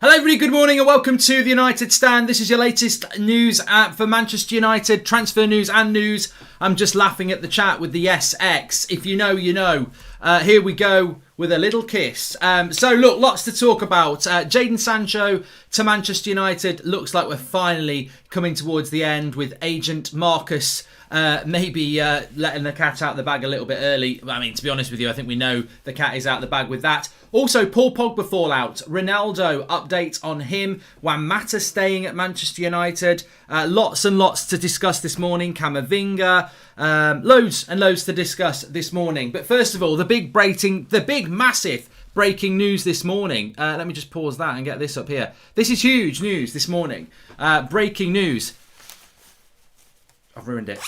Hello everybody, good morning and welcome to the United Stand. This is your latest news for Manchester United, transfer news and news. I'm just laughing at the chat with the SX. If you know, you know. Here we go with a little kiss. So look, lots to talk about. Jadon Sancho to Manchester United. Looks like we're finally coming towards the end with agent Marcus maybe letting the cat out of the bag a little bit early. I mean, to be honest with you, I think we know the cat is out of the bag with that. Also, Paul Pogba fallout. Ronaldo, update on him. Juan Mata staying at Manchester United. Lots and lots to discuss this morning. Camavinga. Loads and loads to discuss this morning. But first of all, massive breaking news this morning. Let me just pause that and get this up here. This is huge news this morning. Breaking news. I've ruined it.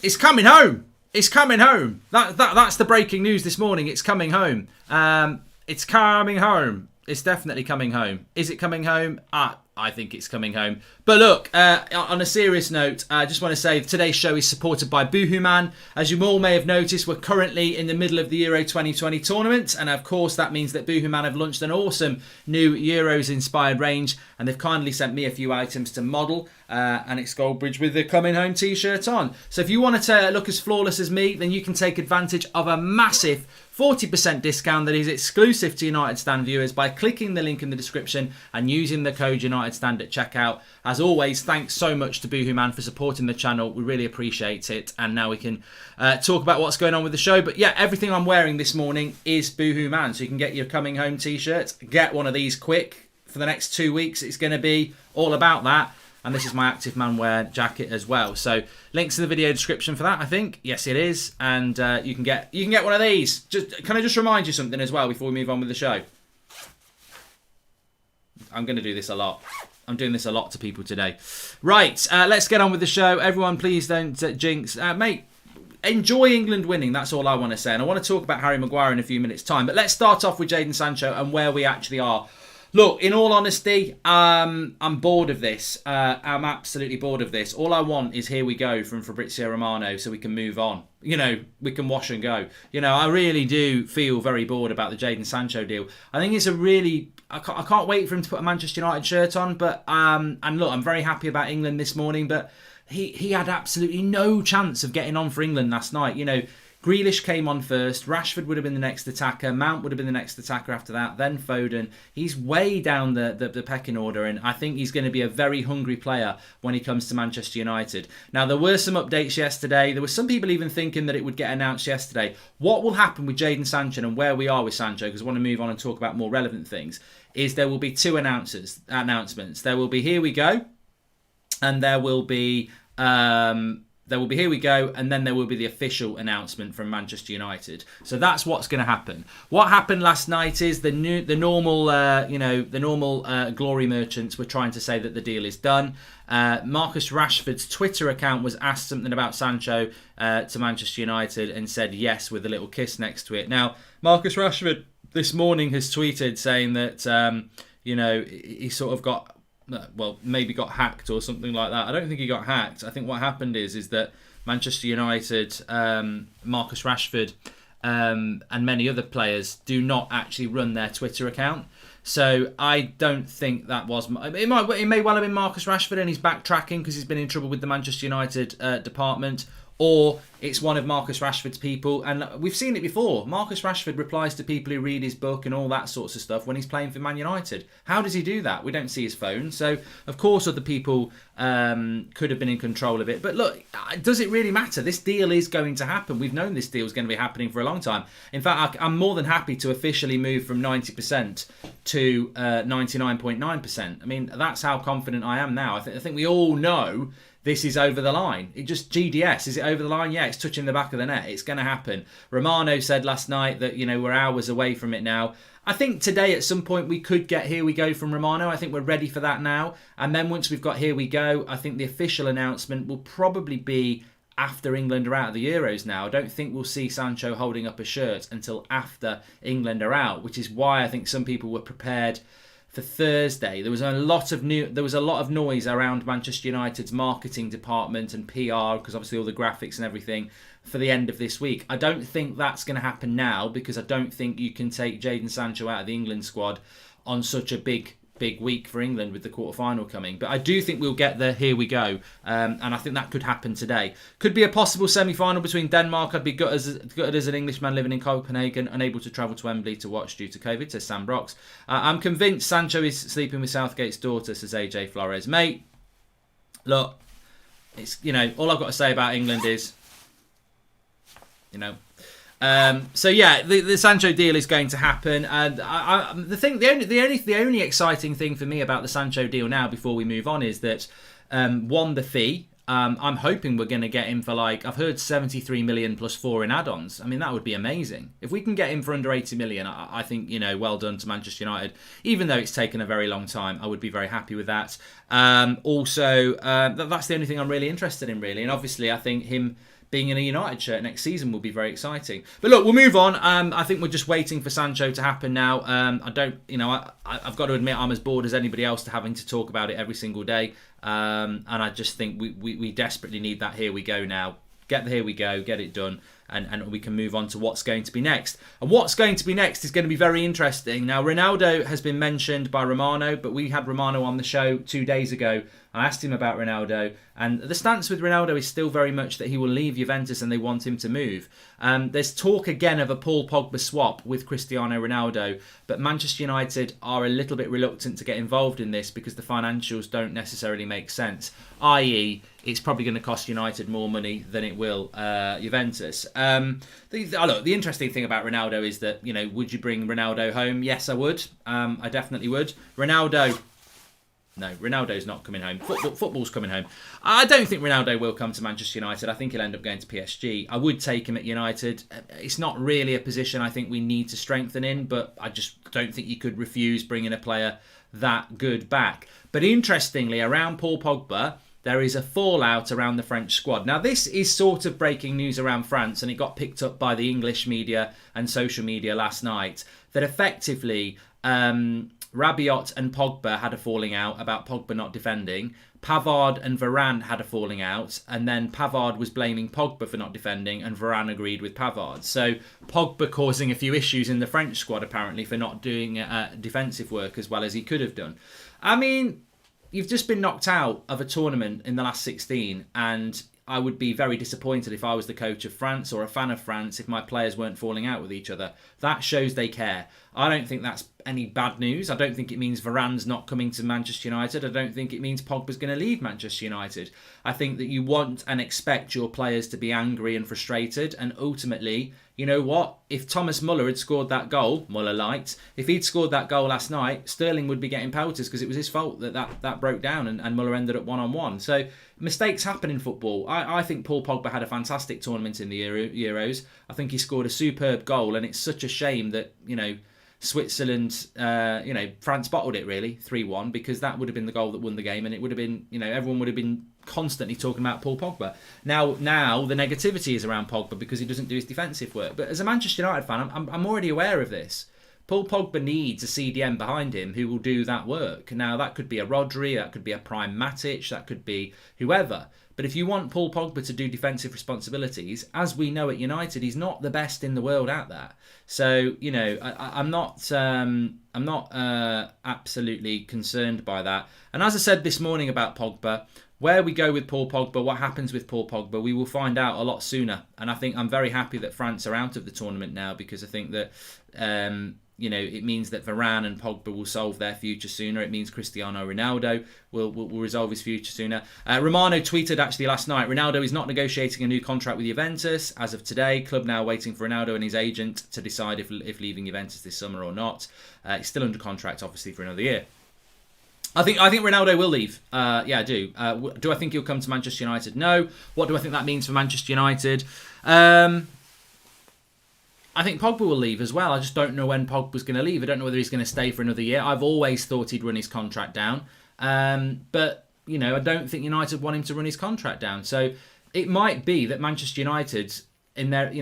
It's coming home. It's coming home. That's the breaking news this morning. It's coming home. It's coming home. It's definitely coming home. Is it coming home? I think it's coming home. But look, on a serious note, I just want to say today's show is supported by Boohoo Man. As you all may have noticed, we're currently in the middle of the Euro 2020 tournament. And of course, that means that Boohoo Man have launched an awesome new Euros-inspired range. And they've kindly sent me a few items to model. And it's Goldbridge with the Coming Home t-shirt on. So if you want to look as flawless as me, then you can take advantage of a massive 40% discount that is exclusive to United Stand viewers by clicking the link in the description and using the code United Stand at checkout. As always, thanks so much to Boohoo Man for supporting the channel. We really appreciate it. And now we can talk about what's going on with the show. But yeah, everything I'm wearing this morning is Boohoo Man. So you can get your Coming Home t-shirts. Get one of these quick. For the next 2 weeks, it's going to be all about that. And this is my Active Man Wear jacket as well. So links in the video description for that, I think. Yes, it is. And you can get one of these. Can I just remind you something as well before we move on with the show? I'm going to do this a lot. I'm doing this a lot to people today. Right, let's get on with the show. Everyone, please don't jinx. Mate, enjoy England winning. That's all I want to say. And I want to talk about Harry Maguire in a few minutes' time. But let's start off with Jadon Sancho and where we actually are. Look, in all honesty, I'm bored of this. I'm absolutely bored of this. All I want is here we go from Fabrizio Romano so we can move on. You know, we can wash and go. You know, I really do feel very bored about the Jadon Sancho deal. I think it's a really... I can't wait for him to put a Manchester United shirt on. But and look, I'm very happy about England this morning. But he had absolutely no chance of getting on for England last night. You know, Grealish came on first. Rashford would have been the next attacker. Mount would have been the next attacker after that. Then Foden. He's way down the pecking order. And I think he's going to be a very hungry player when he comes to Manchester United. Now, there were some updates yesterday. There were some people even thinking that it would get announced yesterday. What will happen with Jadon Sancho and where we are with Sancho, because I want to move on and talk about more relevant things, is there will be two announcements. There will be Here We Go. And there will be... Here We Go, and then there will be the official announcement from Manchester United. So that's what's going to happen. What happened last night is the normal glory merchants were trying to say that the deal is done. Marcus Rashford's Twitter account was asked something about Sancho to Manchester United and said yes with a little kiss next to it. Now, Marcus Rashford this morning has tweeted saying that he sort of got... well, maybe got hacked or something like that. I don't think he got hacked. I think what happened is that Manchester United, Marcus Rashford, and many other players do not actually run their Twitter account. So I don't think that was... It may well have been Marcus Rashford and he's backtracking because he's been in trouble with the Manchester United department. Or it's one of Marcus Rashford's people. And we've seen it before. Marcus Rashford replies to people who read his book and all that sorts of stuff when he's playing for Man United. How does he do that? We don't see his phone. So, of course, other people could have been in control of it. But look, does it really matter? This deal is going to happen. We've known this deal is going to be happening for a long time. In fact, I'm more than happy to officially move from 90% to 99.9%. I mean, that's how confident I am now. I think we all know... this is over the line. It just GDS. Is it over the line? Yeah, it's touching the back of the net. It's going to happen. Romano said last night that, we're hours away from it now. I think today at some point we could get Here We Go from Romano. I think we're ready for that now. And then once we've got Here We Go, I think the official announcement will probably be after England are out of the Euros now. I don't think we'll see Sancho holding up a shirt until after England are out, which is why I think some people were prepared for Thursday. There was a lot of noise around Manchester United's marketing department and PR, because obviously all the graphics and everything for the end of this week. I don't think that's going to happen now, because I don't think you can take Jadon Sancho out of the England squad on such a big big week for England with the quarter-final coming. But I do think we'll get the here we go. And I think that could happen today. Could be a possible semi-final between Denmark. I'd be gutted as an Englishman living in Copenhagen, unable to travel to Wembley to watch due to COVID, says Sam Brox. I'm convinced Sancho is sleeping with Southgate's daughter, says AJ Flores. Mate, look, it's, all I've got to say about England is, so yeah, the Sancho deal is going to happen, and the only exciting thing for me about the Sancho deal now, before we move on, is that the fee. I'm hoping we're going to get him for, like, I've heard 73 million plus 4 in add-ons. I mean, that would be amazing if we can get him for under 80 million. I think, well done to Manchester United. Even though it's taken a very long time, I would be very happy with that. Also, that's the only thing I'm really interested in, really. And obviously, I think him being in a United shirt next season will be very exciting. But look, we'll move on. I think we're just waiting for Sancho to happen now. I've got to admit, I'm as bored as anybody else to having to talk about it every single day. And I just think we desperately need that here we go now. Get the here we go, get it done, and we can move on to what's going to be next. And what's going to be next is going to be very interesting. Now, Ronaldo has been mentioned by Romano, but we had Romano on the show 2 days ago. I asked him about Ronaldo, and the stance with Ronaldo is still very much that he will leave Juventus and they want him to move. There's talk again of a Paul Pogba swap with Cristiano Ronaldo, but Manchester United are a little bit reluctant to get involved in this because the financials don't necessarily make sense, i.e. it's probably going to cost United more money than it will Juventus. The interesting thing about Ronaldo is that, would you bring Ronaldo home? Yes, I would. I definitely would. No, Ronaldo's not coming home. Football's coming home. I don't think Ronaldo will come to Manchester United. I think he'll end up going to PSG. I would take him at United. It's not really a position I think we need to strengthen in, but I just don't think you could refuse bringing a player that good back. But interestingly, around Paul Pogba, there is a fallout around the French squad. Now, this is sort of breaking news around France, and it got picked up by the English media and social media last night, that effectively Rabiot and Pogba had a falling out about Pogba not defending. Pavard and Varane had a falling out, and then Pavard was blaming Pogba for not defending, and Varane agreed with Pavard. So Pogba causing a few issues in the French squad, apparently, for not doing defensive work as well as he could have done. I mean, you've just been knocked out of a tournament in the last 16, and I would be very disappointed if I was the coach of France or a fan of France if my players weren't falling out with each other. That shows they care. I don't think that's any bad news. I don't think it means Varane's not coming to Manchester United. I don't think it means Pogba's going to leave Manchester United. I think that you want and expect your players to be angry and frustrated, and ultimately, you know what? If Thomas Muller had scored that goal, Muller liked, if he'd scored that goal last night, Sterling would be getting pelters because it was his fault that broke down and Muller ended up one-on-one. So mistakes happen in football. I think Paul Pogba had a fantastic tournament in the Euros. I think he scored a superb goal, and it's such a shame that, Switzerland, France bottled it really, 3-1, because that would have been the goal that won the game, and it would have been, everyone would have been constantly talking about Paul Pogba. Now the negativity is around Pogba because he doesn't do his defensive work. But as a Manchester United fan, I'm already aware of this. Paul Pogba needs a CDM behind him who will do that work. Now, that could be a Rodri, that could be a Prime Matic, that could be whoever. But if you want Paul Pogba to do defensive responsibilities, as we know at United, he's not the best in the world at that. So, I'm not absolutely concerned by that. And as I said this morning about Pogba, where we go with Paul Pogba, what happens with Paul Pogba, we will find out a lot sooner. And I think I'm very happy that France are out of the tournament now, because I think that it means that Varane and Pogba will solve their future sooner. It means Cristiano Ronaldo will resolve his future sooner. Romano tweeted actually last night, Ronaldo is not negotiating a new contract with Juventus as of today. Club now waiting for Ronaldo and his agent to decide if leaving Juventus this summer or not. He's still under contract, obviously, for another year. I think Ronaldo will leave. Yeah, I do. Do I think he'll come to Manchester United? No. What do I think that means for Manchester United? I think Pogba will leave as well. I just don't know when Pogba's going to leave. I don't know whether he's going to stay for another year. I've always thought he'd run his contract down. But, I don't think United want him to run his contract down. So it might be that Manchester United, in their,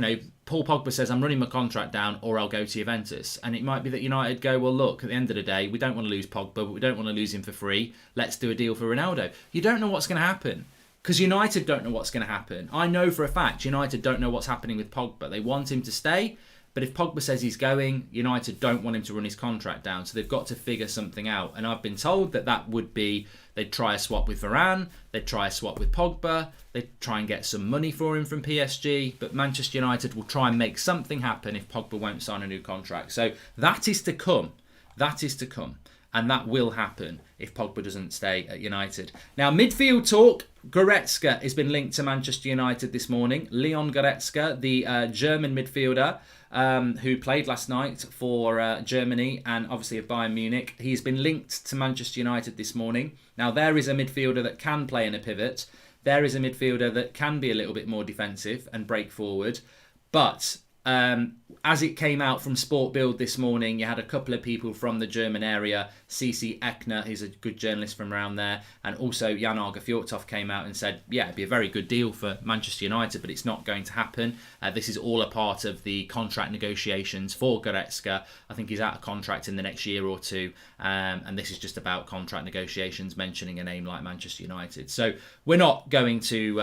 Paul Pogba says, I'm running my contract down or I'll go to Juventus. And it might be that United go, well, look, at the end of the day, we don't want to lose Pogba, but we don't want to lose him for free. Let's do a deal for Ronaldo. You don't know what's going to happen. Because United don't know what's going to happen. I know for a fact United don't know what's happening with Pogba. They want him to stay, But if Pogba says he's going, United don't want him to run his contract down. So they've got to figure something out. And I've been told that would be, they'd try a swap with Varane, they'd try a swap with Pogba, they'd try and get some money for him from PSG. But Manchester United will try and make something happen if Pogba won't sign a new contract. So that is to come. That is to come. And that will happen if Pogba doesn't stay at United. Now, midfield talk. Goretzka has been linked to Manchester United this morning. Leon Goretzka, the German midfielder who played last night for Germany and obviously at Bayern Munich. He's been linked to Manchester United this morning. Now, there is a midfielder that can play in a pivot. There is a midfielder that can be a little bit more defensive and break forward. But as it came out from Sport Bild this morning, you had a couple of people from the German area. CC Eckner, who's a good journalist from around there, and also Jan Arge Fjortov came out and said, yeah, it'd be a very good deal for Manchester United, but it's not going to happen. This is all a part of the contract negotiations for Goretzka. I think he's out of contract in the next year or two, and this is just about contract negotiations, mentioning a name like Manchester United. So we're not going to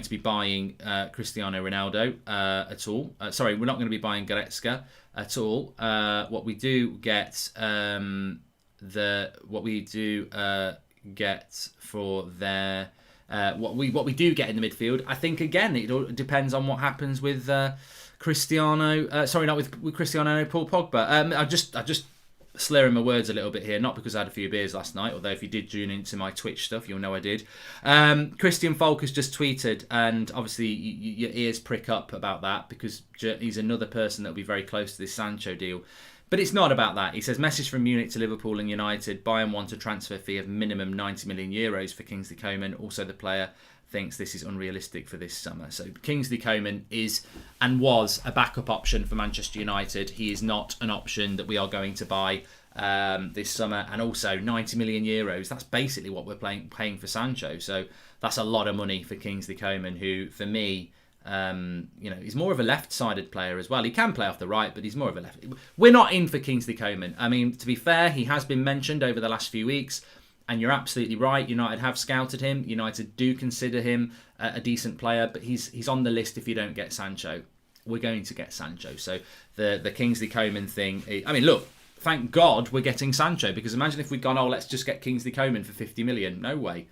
be buying Cristiano Ronaldo at all. Sorry, we're not going to be buying Goretzka at all. What we do get for their what we do get in the midfield, I think again it all depends on what happens with Cristiano. Sorry, not with Cristiano Paul Pogba. I just slurring my words a little bit here, not because I had a few beers last night, although if you did tune into my Twitch stuff, you'll know I did. Christian Falk has just tweeted, and obviously your ears prick up about that because he's another person that will be very close to this Sancho deal. But it's not about that. He says, message from Munich to Liverpool and United. Bayern want a transfer fee of minimum 90 million euros for Kingsley Coman. Also, the player thinks this is unrealistic for this summer. So Kingsley Coman is and was a backup option for Manchester United. He is not an option that we are going to buy this summer. And also 90 million euros. That's basically what we're paying for Sancho. So that's a lot of money for Kingsley Coman, who for me, he's more of a left-sided player as well. He can play off the right, but he's more of a left. We're not in for Kingsley Coman. I mean, to be fair, he has been mentioned over the last few weeks. And you're absolutely right. United have scouted him. United do consider him a decent player, but he's on the list if you don't get Sancho. We're going to get Sancho. So the Kingsley Coman thing. I mean, look, thank God we're getting Sancho, because imagine if we'd gone, let's just get Kingsley Coman for 50 million. No way.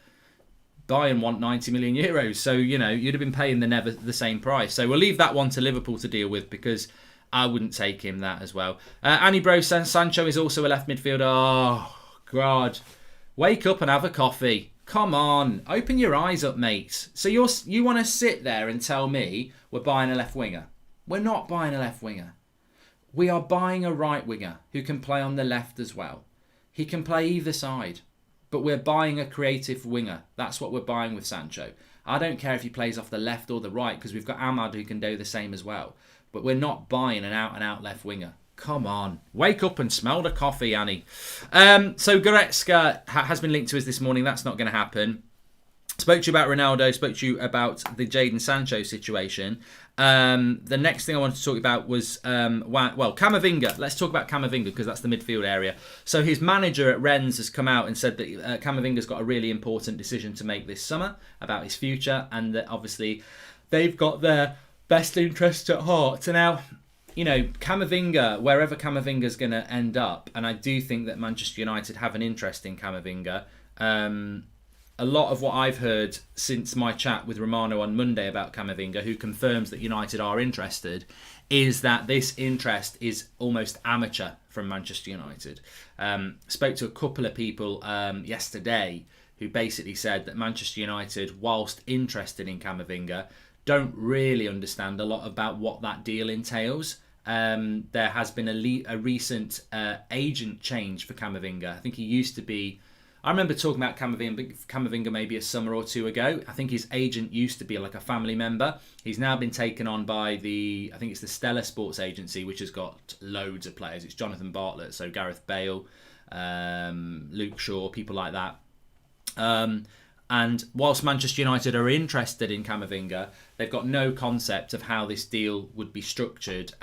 Bayern want 90 million euros. So, you'd have been paying the same price. So we'll leave that one to Liverpool to deal with, because I wouldn't take him that as well. Annie Bro says Sancho is also a left midfielder. Oh, God. Wake up and have a coffee. Come on. Open your eyes up, mate. So you want to sit there and tell me we're buying a left winger? We're not buying a left winger. We are buying a right winger who can play on the left as well. He can play either side. But we're buying a creative winger. That's what we're buying with Sancho. I don't care if he plays off the left or the right, because we've got Ahmad who can do the same as well. But we're not buying an out-and-out left winger. Come on. Wake up and smell the coffee, Annie. So Goretzka has been linked to us this morning. That's not going to happen. Spoke to you about Ronaldo. Spoke to you about the Jadon Sancho situation. The next thing I wanted to talk about was, Camavinga. Let's talk about Camavinga, because that's the midfield area. So his manager at Rennes has come out and said that Camavinga's got a really important decision to make this summer about his future, and that obviously they've got their best interests at heart. So now, Camavinga, wherever Camavinga's going to end up, and I do think that Manchester United have an interest in Camavinga. A lot of what I've heard since my chat with Romano on Monday about Camavinga, who confirms that United are interested, is that this interest is almost amateur from Manchester United. Spoke to a couple of people yesterday who basically said that Manchester United, whilst interested in Camavinga, don't really understand a lot about what that deal entails. There has been a recent agent change for Camavinga. I think he used to be... I remember talking about Camavinga maybe a summer or two ago. I think his agent used to be like a family member. He's now been taken on by I think it's the Stella Sports Agency, which has got loads of players. It's Jonathan Bartlett, so Gareth Bale, Luke Shaw, people like that. And whilst Manchester United are interested in Camavinga, they've got no concept of how this deal would be structured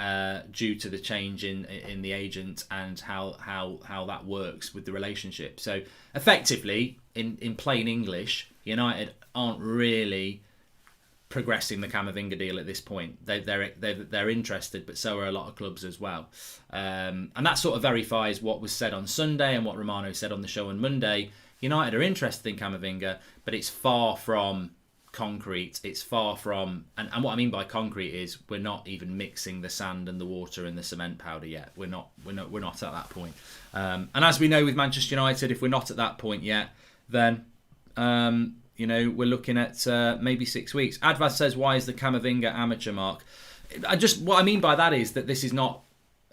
due to the change in the agent and how that works with the relationship. So effectively, in plain English, United aren't really progressing the Camavinga deal at this point. They're interested, but so are a lot of clubs as well. And that sort of verifies what was said on Sunday and what Romano said on the show on Monday. United are interested in Camavinga, but it's far from concrete. It's far from, and what I mean by concrete is we're not even mixing the sand and the water and the cement powder yet. We're not at that point. And as we know with Manchester United, if we're not at that point yet, then we're looking at maybe 6 weeks. Advaz says, why is the Camavinga amateur mark? What I mean by that is that this is not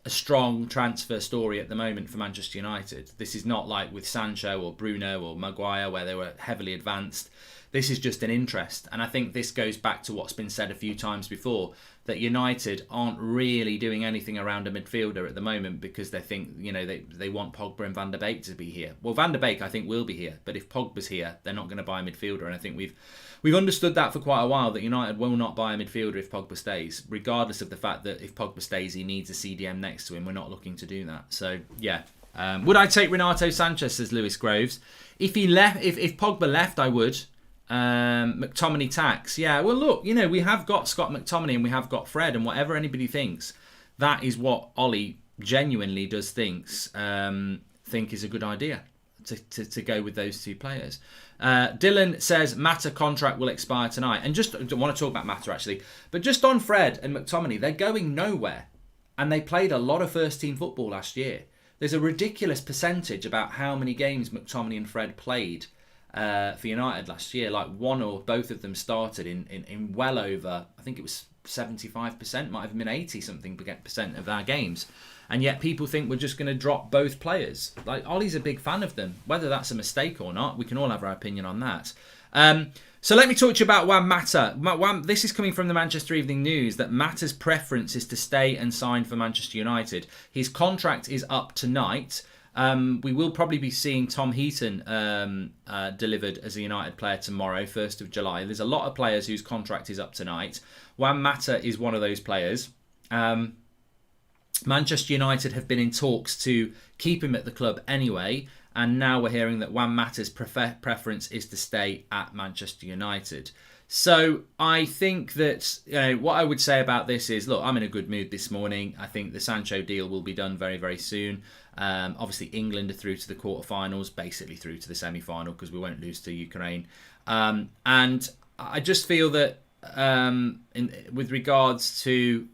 a strong transfer story at the moment for Manchester United. This is not like with Sancho or Bruno or Maguire where they were heavily advanced. This is just an interest. And I think this goes back to what's been said a few times before, that United aren't really doing anything around a midfielder at the moment because they think, they want Pogba and Van der Beek to be here. Well, Van der Beek, I think, will be here. But if Pogba's here, they're not going to buy a midfielder. And I think we've understood that for quite a while, that United will not buy a midfielder if Pogba stays, regardless of the fact that if Pogba stays, he needs a CDM next to him. We're not looking to do that. So, yeah. Would I take Renato Sanchez, says Lewis Groves? If Pogba left, I would. McTominay tax. Yeah, well, look, we have got Scott McTominay and we have got Fred, and whatever anybody thinks, that is what Ollie genuinely does think is a good idea to go with those two players. Dylan says Mata contract will expire tonight. And I want to talk about Mata actually, but just on Fred and McTominay, they're going nowhere. And they played a lot of first team football last year. There's a ridiculous percentage about how many games McTominay and Fred played for United last year. Like one or both of them started in well over, I think it was 75%, might have been 80-something% of our games. And yet people think we're just going to drop both players. Like, Ollie's a big fan of them. Whether that's a mistake or not, we can all have our opinion on that. So let me talk to you about Juan Mata. This is coming from the Manchester Evening News, that Mata's preference is to stay and sign for Manchester United. His contract is up tonight. We will probably be seeing Tom Heaton delivered as a United player tomorrow, 1st of July. There's a lot of players whose contract is up tonight. Juan Mata is one of those players. Manchester United have been in talks to keep him at the club anyway, and now we're hearing that Juan Mata's preference is to stay at Manchester United. So I think that what I would say about this is, look, I'm in a good mood this morning. I think the Sancho deal will be done very, very soon. Obviously, England are through to the quarterfinals, basically through to the semi-final, because we won't lose to Ukraine. And I just feel that with regards to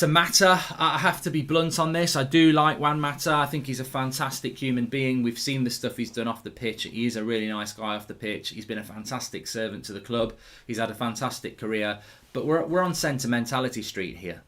Mata, I have to be blunt on this. I do like Juan Mata. I think he's a fantastic human being. We've seen the stuff he's done off the pitch. He is a really nice guy off the pitch. He's been a fantastic servant to the club. He's had a fantastic career. But we're on sentimentality street here.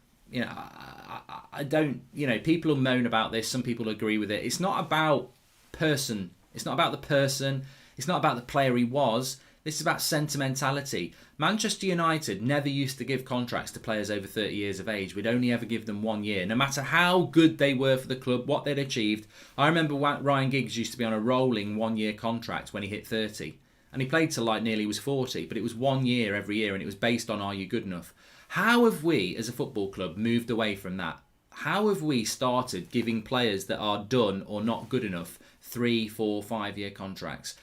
I don't. People will moan about this. Some people agree with it. It's not about person. It's not about the person. It's not about the player he was. This is about sentimentality. Manchester United never used to give contracts to players over 30 years of age. We'd only ever give them 1 year, no matter how good they were for the club, what they'd achieved. I remember Ryan Giggs used to be on a rolling 1-year contract when he hit 30. And he played till nearly he was 40, but it was 1 year every year, and it was based on, are you good enough? How have we, as a football club, moved away from that? How have we started giving players that are done or not good enough 3, 4, 5-year contracts?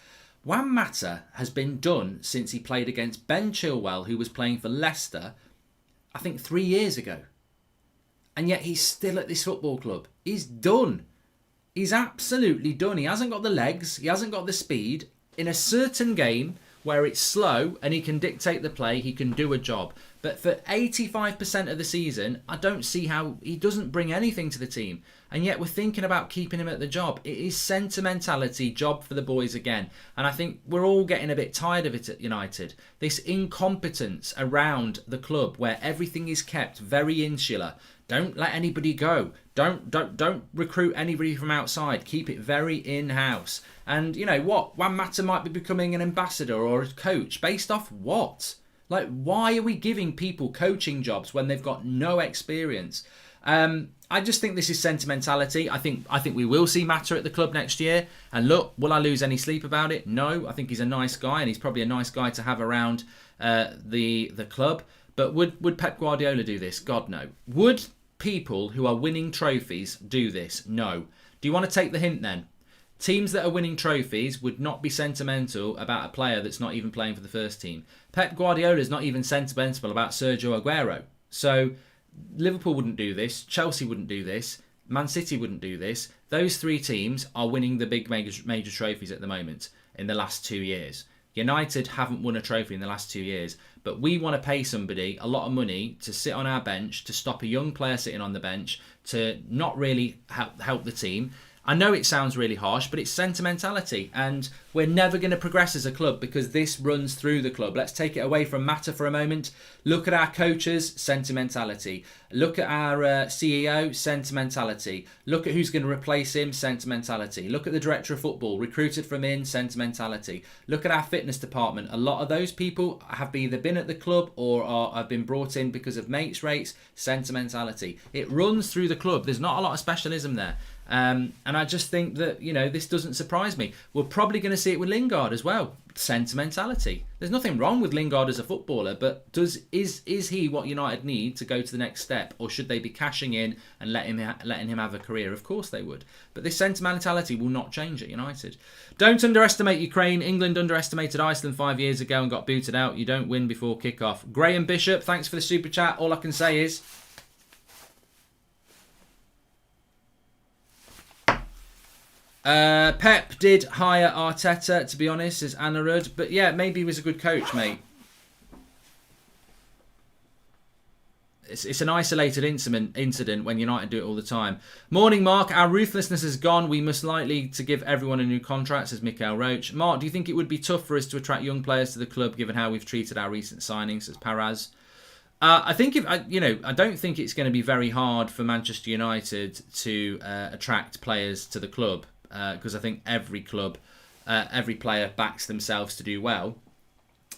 Juan Mata has been done since he played against Ben Chilwell, who was playing for Leicester, I think 3 years ago. And yet he's still at this football club. He's done. He's absolutely done. He hasn't got the legs. He hasn't got the speed. In a certain game where it's slow and he can dictate the play, he can do a job. But for 85% of the season, I don't see how he doesn't bring anything to the team. And yet we're thinking about keeping him at the job. It is sentimentality, job for the boys again. And I think we're all getting a bit tired of it at United. This incompetence around the club where everything is kept very insular. Don't let anybody go. Don't recruit anybody from outside. Keep it very in-house. And you know what? Juan Mata might be becoming an ambassador or a coach. Based off what? Like, why are we giving people coaching jobs when they've got no experience? I just think this is sentimentality. I think we will see Mata at the club next year. And look, will I lose any sleep about it? No. I think he's a nice guy, and he's probably a nice guy to have around the club. But would Pep Guardiola do this? God, no. Would people who are winning trophies do this? No. Do you want to take the hint then? Teams that are winning trophies would not be sentimental about a player that's not even playing for the first team. Pep Guardiola is not even sentimental about Sergio Aguero. So Liverpool wouldn't do this. Chelsea wouldn't do this. Man City wouldn't do this. Those three teams are winning the big major trophies at the moment in the last 2 years. United haven't won a trophy in the last 2 years, but we want to pay somebody a lot of money to sit on our bench, to stop a young player sitting on the bench, to not really help the team. I know it sounds really harsh, but it's sentimentality, and we're never going to progress as a club because this runs through the club. Let's take it away from Mata for a moment. Look at our coaches, sentimentality. Look at our CEO, sentimentality. Look at who's going to replace him, sentimentality. Look at the director of football, recruited from in, sentimentality. Look at our fitness department. A lot of those people have either been at the club or have been brought in because of mates rates, sentimentality. It runs through the club. There's not a lot of specialism there. And I just think that, this doesn't surprise me. We're probably going to see it with Lingard as well. Sentimentality. There's nothing wrong with Lingard as a footballer, but is he what United need to go to the next step, or should they be cashing in and letting him have a career? Of course they would. But this sentimentality will not change at United. Don't underestimate Ukraine. England underestimated Iceland 5 years ago and got booted out. You don't win before kickoff. Graham Bishop, thanks for the super chat. All I can say is, Pep did hire Arteta, to be honest, says Anarud. But yeah, maybe he was a good coach, mate. It's an isolated incident when United do it all the time. Morning, Mark. Our ruthlessness is gone. We must likely to give everyone a new contract, says Mikael Roach. Mark, do you think it would be tough for us to attract young players to the club given how we've treated our recent signings, says Paraz? I think I don't think it's going to be very hard for Manchester United to attract players to the club. Because I think every club, every player backs themselves to do well.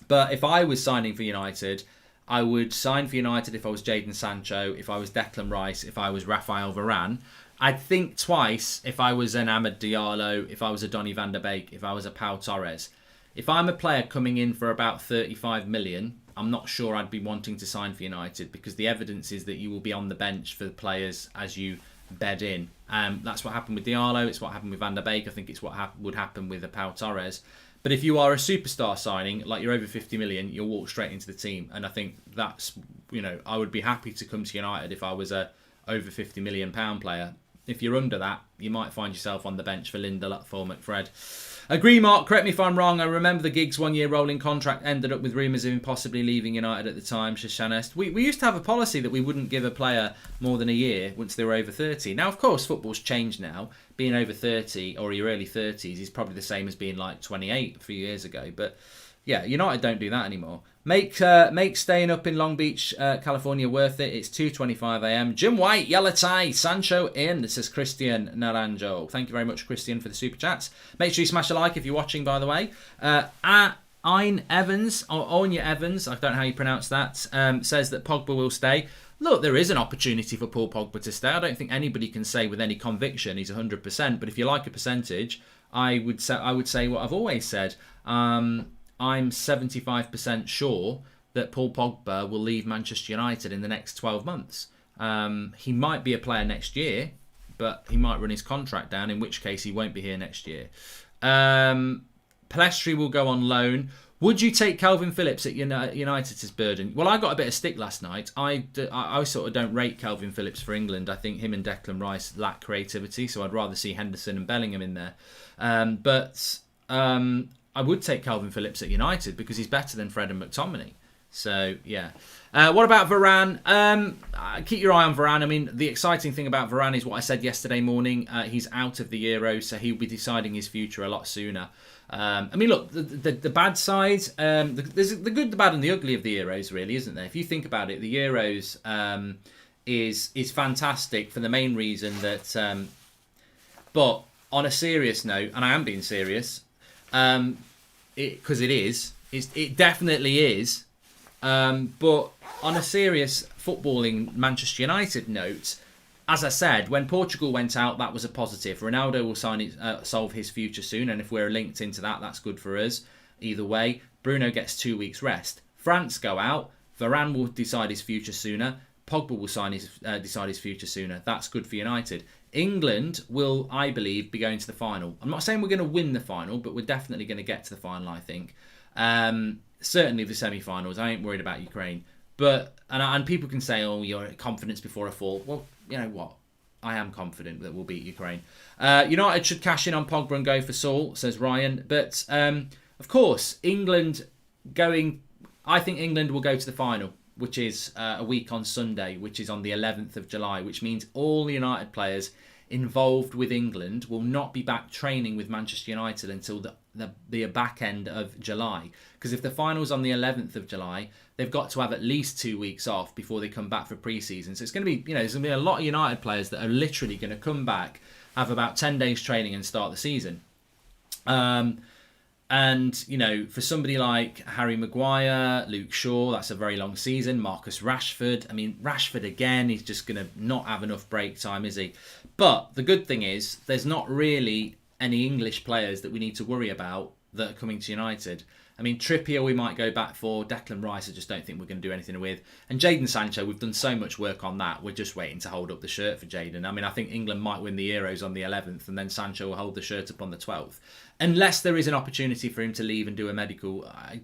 But if I was signing for United, I would sign for United if I was Jadon Sancho, if I was Declan Rice, if I was Rafael Varane. I'd think twice if I was an Amad Diallo, if I was a Donny van der Beek, if I was a Pau Torres. If I'm a player coming in for about 35 million, I'm not sure I'd be wanting to sign for United because the evidence is that you will be on the bench for the players as you bed in. That's what happened with Diallo. It's what happened with Van der Beek. I think it's what would happen with Pau Torres. But if you are a superstar signing, like you're over 50 million, you'll walk straight into the team. And I think that's, I would be happy to come to United if I was a over 50 million pound player. If you're under that, you might find yourself on the bench for Lindelof for McFred. Agree, Mark. Correct me if I'm wrong. I remember the Giggs 1 year rolling contract ended up with rumours of him possibly leaving United at the time. Shanest. We used to have a policy that we wouldn't give a player more than a year once they were over 30. Now, of course, football's changed now. Being over 30 or your early 30s is probably the same as being like 28 a few years ago. But yeah, United don't do that anymore. Make staying up in Long Beach, California worth it. It's 2:25 a.m. Jim White, yellow tie, Sancho in. This is Christian Naranjo. Thank you very much, Christian, for the super chats. Make sure you smash a like if you're watching, by the way. Ein Evans, or Onya Evans, I don't know how you pronounce that, says that Pogba will stay. Look, there is an opportunity for Paul Pogba to stay. I don't think anybody can say with any conviction he's 100%. But if you like a percentage, I would say what I've always said. I'm 75% sure that Paul Pogba will leave Manchester United in the next 12 months. He might be a player next year, but he might run his contract down, in which case he won't be here next year. Palestri will go on loan. Would you take Calvin Phillips at United's burden? Well, I got a bit of stick last night. I sort of don't rate Calvin Phillips for England. I think him and Declan Rice lack creativity, so I'd rather see Henderson and Bellingham in there. But I would take Calvin Phillips at United because he's better than Fred and McTominay. So, yeah. What about Varane? Keep your eye on Varane. I mean, the exciting thing about Varane is what I said yesterday morning. He's out of the Euros, so he'll be deciding his future a lot sooner. I mean, look, the bad side, there's the good, the bad and the ugly of the Euros, really, isn't there? If you think about it, the Euros is fantastic for the main reason that... but on a serious note, and I am being serious... because it definitely is. But on a serious footballing Manchester United note, as I said, when Portugal went out, that was a positive. Ronaldo will solve his future soon, and if we're linked into that, that's good for us. Either way, Bruno gets 2 weeks rest. France go out, Varane will decide his future sooner. Pogba will decide his future sooner. That's good for United. England will, I believe, be going to the final. I'm not saying we're going to win the final, but we're definitely going to get to the final, I think. Certainly the semi-finals. I ain't worried about Ukraine. But and people can say, oh, you're confidence before a fall. Well, you know what? I am confident that we'll beat Ukraine. United should cash in on Pogba and go for Saul, says Ryan. But, of course, England going... I think England will go to the final, which is a week on Sunday, which is on the 11th of July, which means all the United players involved with England will not be back training with Manchester United until the back end of July. Because if the final's on the 11th of July, they've got to have at least 2 weeks off before they come back for pre-season. So it's going to be, there's going to be a lot of United players that are literally going to come back, have about 10 days training and start the season. And, for somebody like Harry Maguire, Luke Shaw, that's a very long season. Marcus Rashford. I mean, Rashford again, he's just going to not have enough break time, is he? But the good thing is, there's not really any English players that we need to worry about that are coming to United. I mean, Trippier we might go back for. Declan Rice I just don't think we're going to do anything with. And Jadon Sancho, we've done so much work on that. We're just waiting to hold up the shirt for Jadon. I mean, I think England might win the Euros on the 11th and then Sancho will hold the shirt up on the 12th. Unless there is an opportunity for him to leave and do a medical. I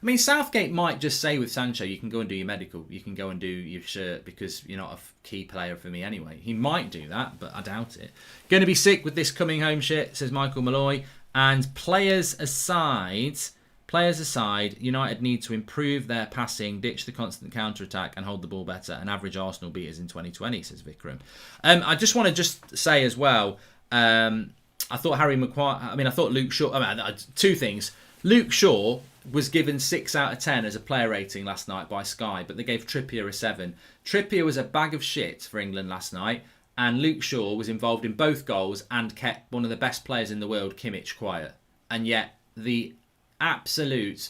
mean, Southgate might just say with Sancho, you can go and do your medical. You can go and do your shirt because you're not a key player for me anyway. He might do that, but I doubt it. Going to be sick with this coming home shit, says Michael Malloy. And players aside, United need to improve their passing, ditch the constant counter-attack and hold the ball better and average Arsenal beaters in 2020, says Vikram. I just want to say as well, I thought Luke Shaw... two things. Luke Shaw was given 6 out of 10 as a player rating last night by Sky, but they gave Trippier a 7. Trippier was a bag of shit for England last night, and Luke Shaw was involved in both goals and kept one of the best players in the world, Kimmich, quiet. And yet, the absolute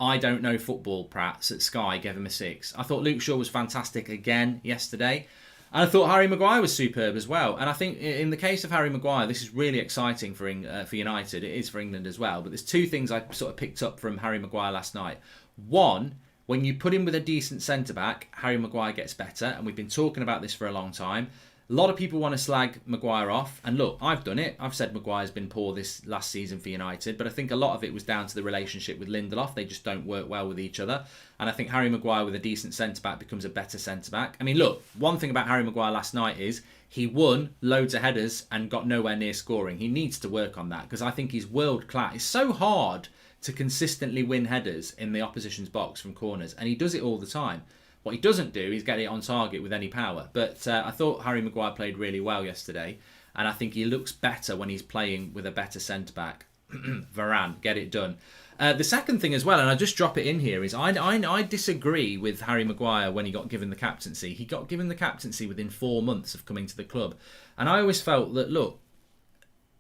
I don't know football prats at Sky gave him a 6. I thought Luke Shaw was fantastic again yesterday. And I thought Harry Maguire was superb as well. And I think in the case of Harry Maguire, this is really exciting for United. It is for England as well. But there's 2 things I sort of picked up from Harry Maguire last night. One, when you put him with a decent centre-back, Harry Maguire gets better. And we've been talking about this for a long time. A lot of people want to slag Maguire off. And look, I've done it. I've said Maguire's been poor this last season for United. But I think a lot of it was down to the relationship with Lindelof. They just don't work well with each other. And I think Harry Maguire with a decent centre-back becomes a better centre-back. I mean, look, one thing about Harry Maguire last night is he won loads of headers and got nowhere near scoring. He needs to work on that because I think he's world-class. It's so hard to consistently win headers in the opposition's box from corners. And he does it all the time. What he doesn't do is get it on target with any power. But I thought Harry Maguire played really well yesterday. And I think he looks better when he's playing with a better centre-back. Varane, get it done. The second thing as well, and I just drop it in here, is I disagree with Harry Maguire when he got given the captaincy. He got given the captaincy within 4 months of coming to the club. And I always felt that, look,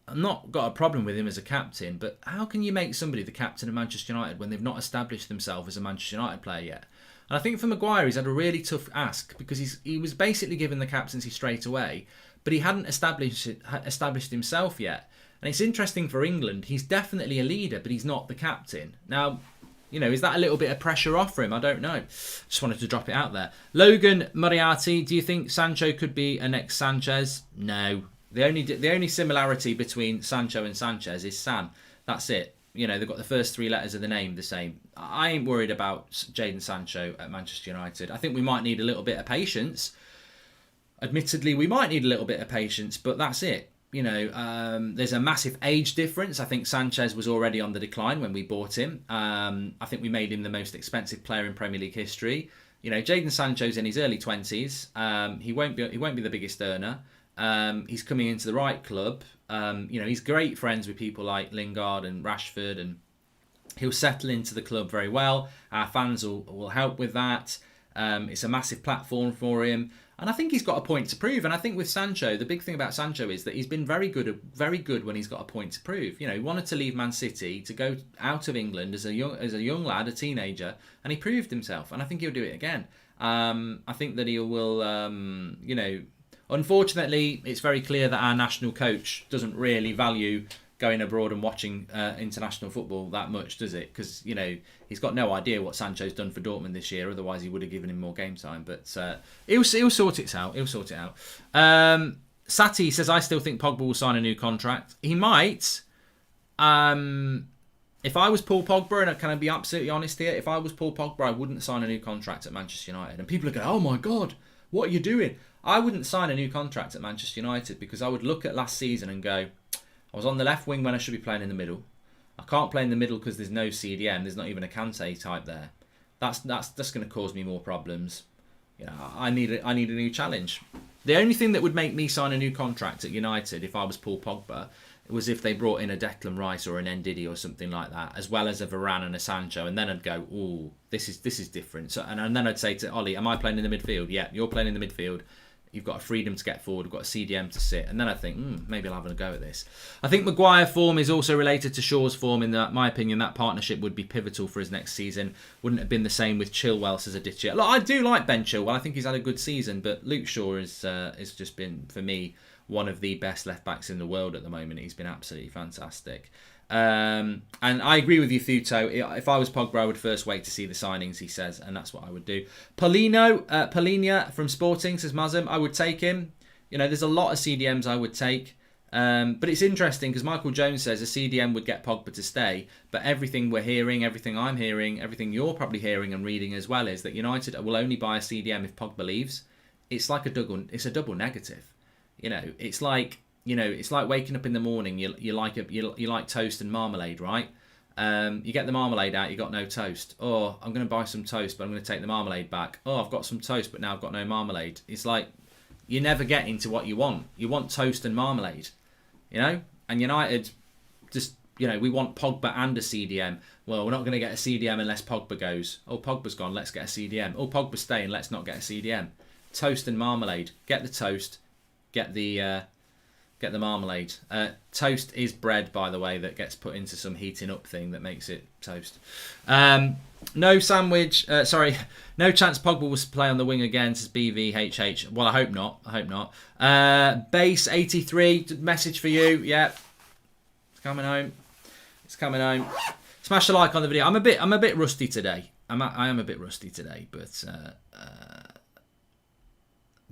I've not got a problem with him as a captain, but how can you make somebody the captain of Manchester United when they've not established themselves as a Manchester United player yet? And I think for Maguire, he's had a really tough ask because he was basically given the captaincy straight away, but he hadn't established himself yet. And it's interesting for England. He's definitely a leader, but he's not the captain. Now, is that a little bit of pressure off for him? I don't know. Just wanted to drop it out there. Logan Moriarty, do you think Sancho could be a next Sanchez? No. The only similarity between Sancho and Sanchez is San. That's it. They've got the first 3 letters of the name the same. I ain't worried about Jadon Sancho at Manchester United. I think we might need a little bit of patience. Admittedly, we might need a little bit of patience, but that's it. There's a massive age difference. I think Sanchez was already on the decline when we bought him. I think we made him the most expensive player in Premier League history. Jadon Sancho's in his early 20s. He won't be the biggest earner. He's coming into the right club. He's great friends with people like Lingard and Rashford, and he'll settle into the club very well. Our fans will help with that. It's a massive platform for him. And I think he's got a point to prove. And I think with Sancho, the big thing about Sancho is that he's been very good when he's got a point to prove. He wanted to leave Man City to go out of England as a young lad, a teenager, and he proved himself. And I think he'll do it again. I think that he will, unfortunately, it's very clear that our national coach doesn't really value going abroad and watching international football that much, does it? Because, he's got no idea what Sancho's done for Dortmund this year. Otherwise, he would have given him more game time. But he'll sort it out. He'll sort it out. Sati says, I still think Pogba will sign a new contract. He might. If I was Paul Pogba, and can I be absolutely honest here? If I was Paul Pogba, I wouldn't sign a new contract at Manchester United. And people are going, oh my God, what are you doing? I wouldn't sign a new contract at Manchester United because I would look at last season and go, I was on the left wing when I should be playing in the middle. I can't play in the middle because there's no CDM. There's not even a Kante type there. That's going to cause me more problems. I need a new challenge. The only thing that would make me sign a new contract at United if I was Paul Pogba was if they brought in a Declan Rice or an Ndidi or something like that, as well as a Varane and a Sancho, and then I'd go, ooh, this is different. So, and then I'd say to Ollie, am I playing in the midfield? Yeah, you're playing in the midfield. You've got a freedom to get forward. We've got a CDM to sit. And then I think, maybe I'll have a go at this. I think Maguire form is also related to Shaw's form. In my opinion, that partnership would be pivotal for his next season. Wouldn't have been the same with Chilwell as a ditcher. Look, I do like Ben Chilwell. I think he's had a good season. But Luke Shaw has just been, for me, one of the best left-backs in the world at the moment. He's been absolutely fantastic. And I agree with you, Thuto. If I was Pogba, I would first wait to see the signings, he says, and that's what I would do. Polinia from Sporting says, Mazem, I would take him. There's a lot of CDMs I would take. But it's interesting because Michael Jones says a CDM would get Pogba to stay, but everything we're hearing, everything I'm hearing, everything you're probably hearing and reading as well is that United will only buy a CDM if Pogba leaves. It's like a double negative. It's like waking up in the morning. You like toast and marmalade, right? You get the marmalade out, you got no toast. Oh, I'm going to buy some toast, but I'm going to take the marmalade back. Oh, I've got some toast, but now I've got no marmalade. It's like you never get into what you want. You want toast and marmalade, And United just, we want Pogba and a CDM. Well, we're not going to get a CDM unless Pogba goes. Oh, Pogba's gone, let's get a CDM. Oh, Pogba's staying, let's not get a CDM. Toast and marmalade. Get the toast. Get the marmalade. Toast is bread, by the way, that gets put into some heating up thing that makes it toast. No sandwich. No chance Pogba will play on the wing again, says BVHH. Well, I hope not. Base 83 message for you. Yeah, it's coming home. Smash a like on the video. I'm a bit rusty today. I am a bit rusty today, but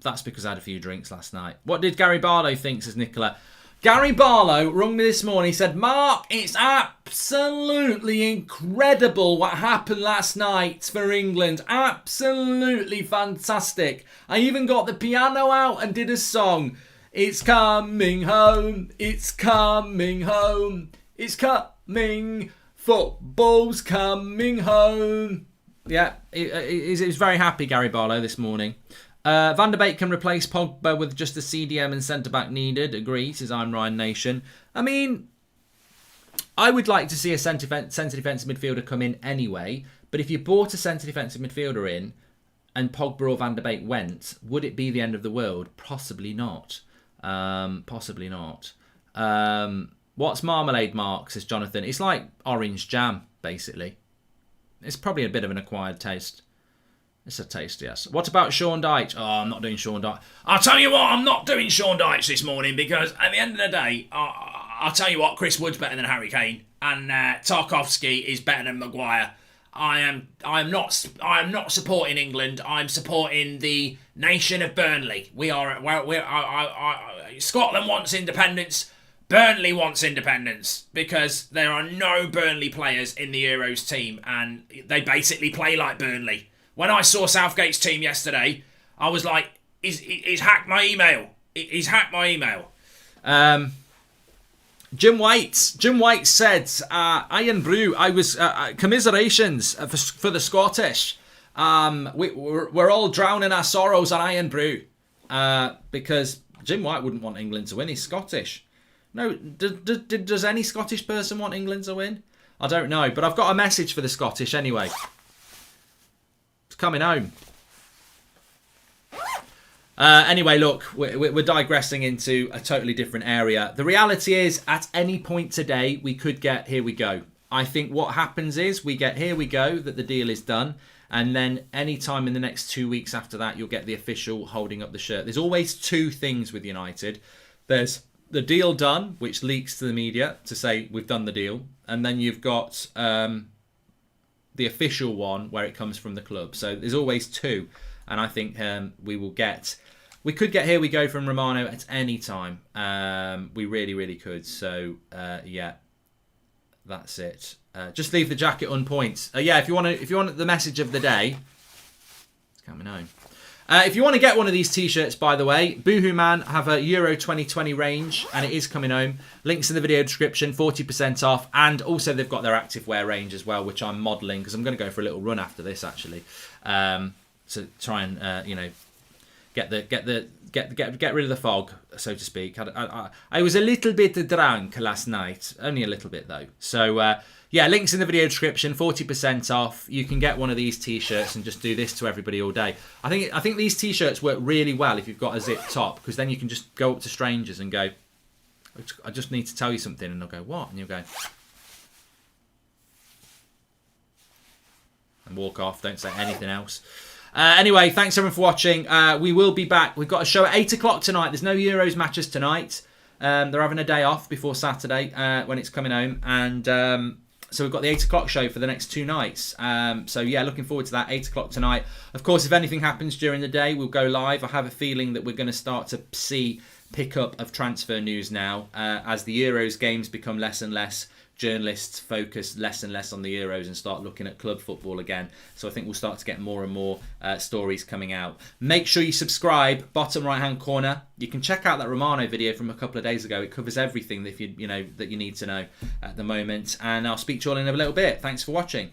that's because I had a few drinks last night. What did Gary Barlow think, says Nicola? Gary Barlow rung me this morning. He said, Mark, it's absolutely incredible what happened last night for England. Absolutely fantastic. I even got the piano out and did a song. It's coming home. It's coming home. It's coming. Football's coming home. Yeah, he was very happy, Gary Barlow, this morning. Van der Beek can replace Pogba with just a CDM and centre-back needed. Agree, says I'm Ryan Nation. I mean, I would like to see a centre defensive midfielder come in anyway, but if you brought a centre defensive midfielder in and Pogba or Van der Beek went, would it be the end of the world? Possibly not. Possibly not. What's marmalade, Mark, says Jonathan. It's like orange jam, basically. It's probably a bit of an acquired taste. It's a taste, yes. What about Sean Dyche? Oh, I'm not doing Sean Dyche. I'll tell you what, I'm not doing Sean Dyche this morning because at the end of the day, I'll tell you what, Chris Wood's better than Harry Kane and Tarkowski is better than Maguire. I am not supporting England. I'm supporting the nation of Burnley. Scotland wants independence. Burnley wants independence because there are no Burnley players in the Euros team and they basically play like Burnley. When I saw Southgate's team yesterday, I was like, he's hacked my email. He's hacked my email. Jim White said, Iron Brew, I was, commiserations for the Scottish. We're all drowning our sorrows on Iron Brew. Because Jim White wouldn't want England to win. He's Scottish. No, does any Scottish person want England to win? I don't know, but I've got a message for the Scottish anyway. Coming home. Anyway, look, we're digressing into a totally different area. The reality is, at any point today, we could get here we go. I think what happens is we get here we go, that the deal is done. And then any time in the next 2 weeks after that, you'll get the official holding up the shirt. There's always two things with United. There's the deal done, which leaks to the media to say we've done the deal. And then you've got the official one where it comes from the club. So there's always two. And I think we could get Here We Go from Romano at any time. We really, really could. So, yeah, that's it. Just leave the jacket on point. Yeah, if you want the message of the day, it's coming home. If you want to get one of these t-shirts, by the way, Boohoo Man have a Euro 2020 range, and it is coming home. Links in the video description, 40% off. And also they've got their activewear range as well, which I'm modelling, because I'm going to go for a little run after this, actually. To try and, get rid of the fog, so to speak. I was a little bit drunk last night. Only a little bit, though. So, yeah, links in the video description, 40% off. You can get one of these t-shirts and just do this to everybody all day. I think these t-shirts work really well if you've got a zip top, because then you can just go up to strangers and go, I just need to tell you something, and they'll go, what? And you'll go, and walk off, don't say anything else. Anyway, thanks everyone for watching. We will be back. We've got a show at 8 o'clock tonight. There's no Euros matches tonight. They're having a day off before Saturday when it's coming home. And so we've got the 8 o'clock show for the next 2 nights. So yeah, looking forward to that, 8 o'clock tonight. Of course, if anything happens during the day, we'll go live. I have a feeling that we're going to start to see pickup of transfer news now. As the Euros games become less and less, journalists focus less and less on the Euros and start looking at club football again. So I think we'll start to get more and more stories coming out. Make sure you subscribe, bottom right hand corner. You can check out that Romano video from a couple of days ago. It covers everything that that you need to know at the moment. And I'll speak to you all in a little bit. Thanks for watching.